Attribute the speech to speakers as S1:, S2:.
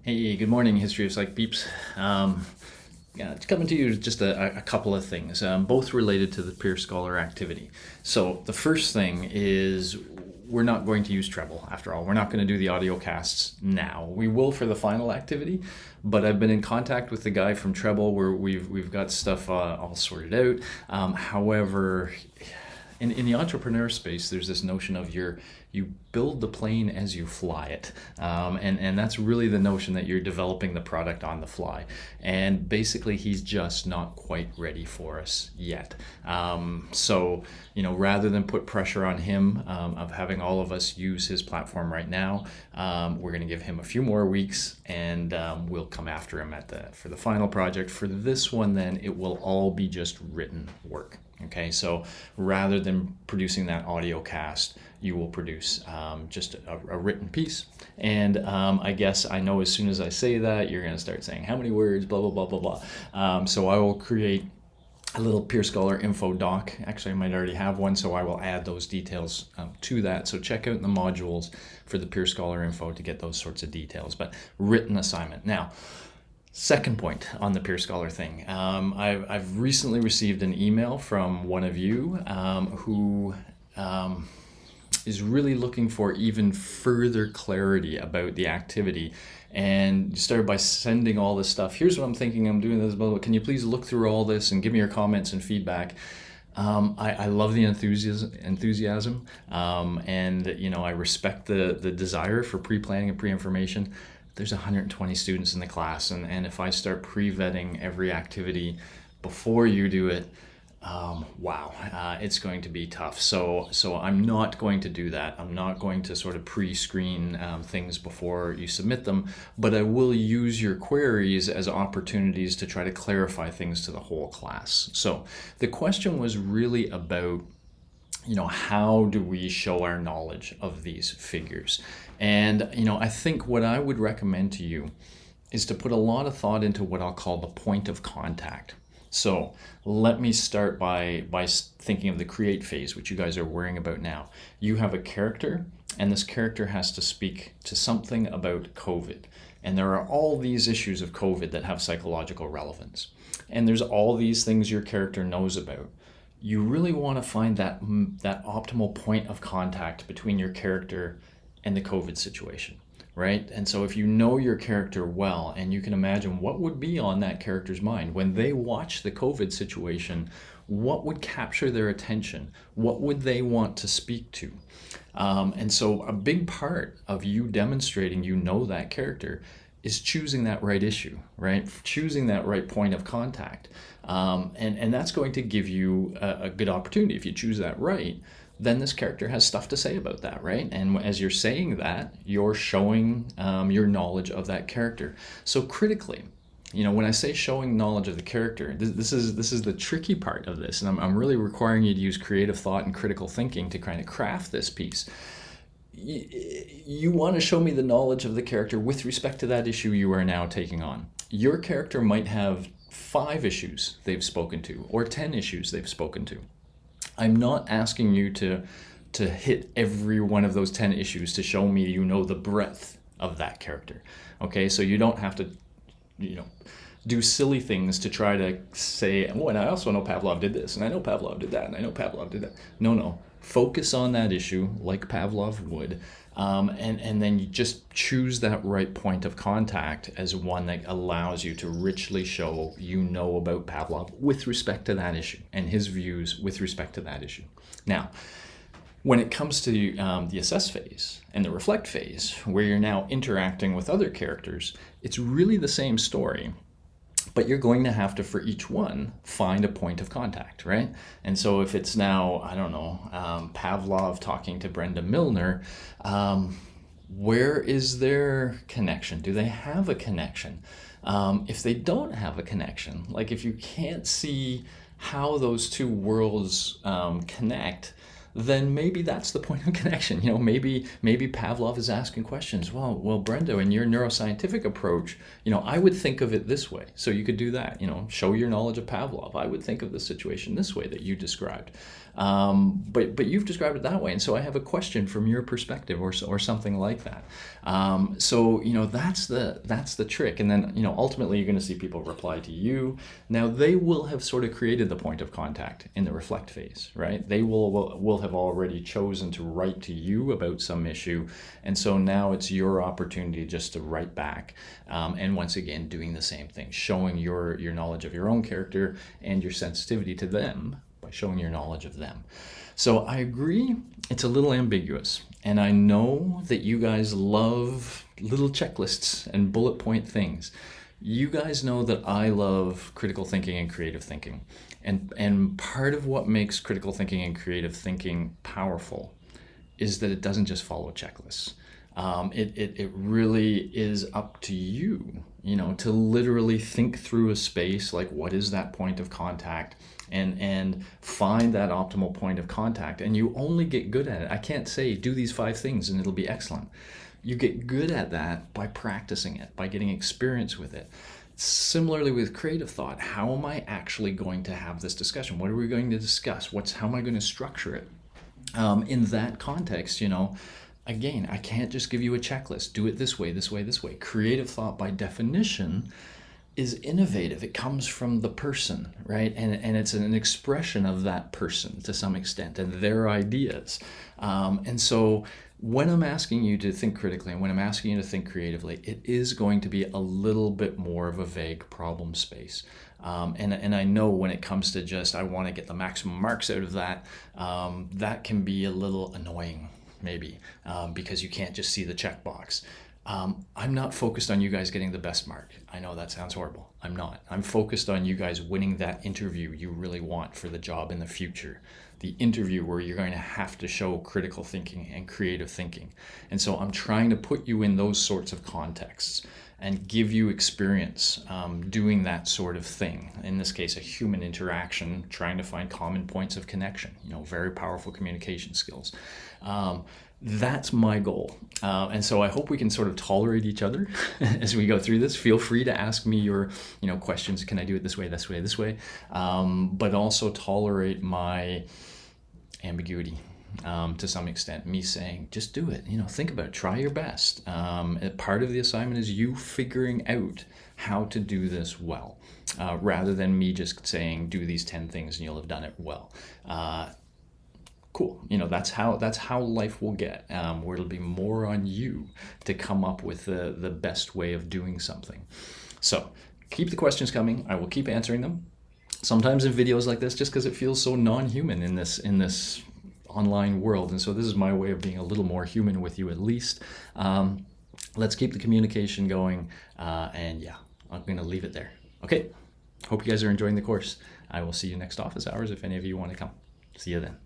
S1: Hey, good morning, History of Psych peeps. Yeah, it's coming to you with just a couple of things, both related to the peerScholar activity. So the first thing is we're not going to use treble after all. We're not going to do the audio casts now. We will for the final activity, but I've been in contact with the guy from Treble where we've got stuff all sorted out. However, in the entrepreneur space, there's this notion of you build the plane as you fly it, and that's really the notion that you're developing the product on the fly. And basically, he's just not quite ready for us yet. So rather than put pressure on him of having all of us use his platform right now, we're going to give him a few more weeks, and we'll come after him for the final project. For this one, then it will all be just written work. Okay, so rather than producing that audio cast, you will produce just a written piece. And I guess I know as soon as I say that, you're going to start saying how many words, blah, blah, blah, blah, blah. So I will create a little peerScholar info doc. Actually, I might already have one, so I will add those details to that. So check out the modules for the peerScholar info to get those sorts of details. But written assignment. Now, second point on the peerScholar thing. I've recently received an email from one of you who is really looking for even further clarity about the activity, and started by sending all this stuff. Here's what I'm thinking, I'm doing this, blah, blah. Can you please look through all this and give me your comments and feedback? I love the enthusiasm, and I respect the desire for pre-planning and pre-information. There's 120 students in the class, and if I start pre-vetting every activity before you do it, wow, it's going to be tough. So I'm not going to do that. I'm not going to sort of pre-screen things before you submit them, but I will use your queries as opportunities to try to clarify things to the whole class. So the question was really about how do we show our knowledge of these figures? And, I think what I would recommend to you is to put a lot of thought into what I'll call the point of contact. So let me start by thinking of the create phase, which you guys are worrying about now. You have a character, and this character has to speak to something about COVID. And there are all these issues of COVID that have psychological relevance. And there's all these things your character knows about. You really want to find that optimal point of contact between your character and the COVID situation, right? And so if you know your character well, and you can imagine what would be on that character's mind when they watch the COVID situation, what would capture their attention? What would they want to speak to? And so a big part of you demonstrating that character is choosing that right issue, right? Choosing that right point of contact. And that's going to give you a good opportunity. If you choose that right, then this character has stuff to say about that, right? And as you're saying that, you're showing your knowledge of that character. So critically, when I say showing knowledge of the character, this is the tricky part of this, and I'm really requiring you to use creative thought and critical thinking to kind of craft this piece. You want to show me the knowledge of the character with respect to that issue you are now taking on. Your character might have 5 issues they've spoken to, or 10 issues they've spoken to. I'm not asking you to hit every one of those 10 issues to show me the breadth of that character. Okay, so you don't have to, do silly things to try to say, oh, and I also know Pavlov did this, and I know Pavlov did that, and I know Pavlov did that. No. Focus on that issue like Pavlov would, and then you just choose that right point of contact as one that allows you to richly show about Pavlov with respect to that issue and his views with respect to that issue. Now, when it comes to the assess phase and the reflect phase, where you're now interacting with other characters, it's really the same story. But you're going to have to, for each one, find a point of contact, right? And so if it's now, I don't know, Pavlov talking to Brenda Milner, where is their connection? Do they have a connection? If they don't have a connection, like if you can't see how those two worlds connect, then maybe that's the point of connection. Maybe Pavlov is asking questions. Well, Brenda, in your neuroscientific approach, I would think of it this way. So you could do that. Show your knowledge of Pavlov. I would think of the situation this way that you described, but you've described it that way, and so I have a question from your perspective, or something like that. So that's the trick, and then ultimately you're going to see people reply to you. Now they will have sort of created the point of contact in the reflect phase, right? They will have already chosen to write to you about some issue, and so now it's your opportunity just to write back, and once again doing the same thing, showing your knowledge of your own character and your sensitivity to them by showing your knowledge of them. So I agree, it's a little ambiguous, and I know that you guys love little checklists and bullet point things. You guys know that I love critical thinking and creative thinking. And part of what makes critical thinking and creative thinking powerful is that it doesn't just follow checklists. It really is up to you, to literally think through a space, like what is that point of contact, and find that optimal point of contact. And you only get good at it. I can't say do these 5 things and it'll be excellent. You get good at that by practicing it, by getting experience with it. Similarly with creative thought, how am I actually going to have this discussion? What are we going to discuss? How am I going to structure it? In that context, again, I can't just give you a checklist. Do it this way, this way, this way. Creative thought, by definition, is innovative. It comes from the person, right? And it's an expression of that person to some extent and their ideas. And so when I'm asking you to think critically and when I'm asking you to think creatively, it is going to be a little bit more of a vague problem space. And I know when it comes to just, I want to get the maximum marks out of that, that can be a little annoying, maybe, because you can't just see the checkbox. I'm not focused on you guys getting the best mark. I know that sounds horrible. I'm not. I'm focused on you guys winning that interview you really want for the job in the future. The interview where you're going to have to show critical thinking and creative thinking. And so I'm trying to put you in those sorts of contexts and give you experience doing that sort of thing. In this case, a human interaction, trying to find common points of connection, very powerful communication skills. That's my goal. And so I hope we can sort of tolerate each other as we go through this. Feel free to ask me your questions. Can I do it this way, this way, this way? But also tolerate my ambiguity to some extent. Me saying, just do it. Think about it. Try your best. Part of the assignment is you figuring out how to do this well, rather than me just saying, do these 10 things and you'll have done it well. Cool. That's how life will get, where it'll be more on you to come up with the best way of doing something. So keep the questions coming. I will keep answering them. Sometimes in videos like this, just because it feels so non-human in this online world. And so this is my way of being a little more human with you, at least. Let's keep the communication going. And yeah, I'm going to leave it there. Okay. Hope you guys are enjoying the course. I will see you next office hours if any of you want to come. See you then.